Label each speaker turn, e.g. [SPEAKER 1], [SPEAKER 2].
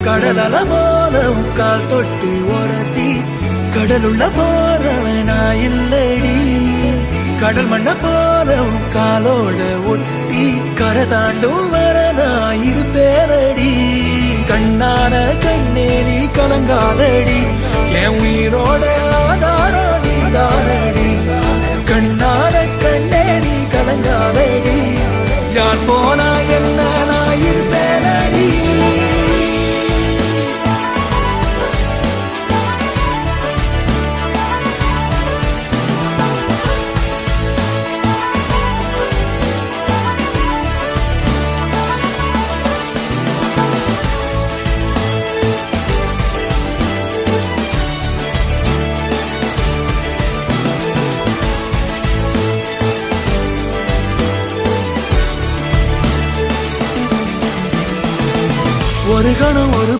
[SPEAKER 1] கடலல போல கால் தொட்டு உரசி கடலுள்ள போறவனா இல்லடி கடல் மண்ண போல காலோட ஒட்டி கரை தாண்டும் வரனா இருப்பேனடி கண்ணான கண்ணே நீ கலங்காதடி என் உயிரோட ஆதாரம் நீதானடி கண்ணான கண்ணே நீ கலங்காதடி யார் போனா என்ன நான் இருப்பேனடி ஒரு கணம் ஒரு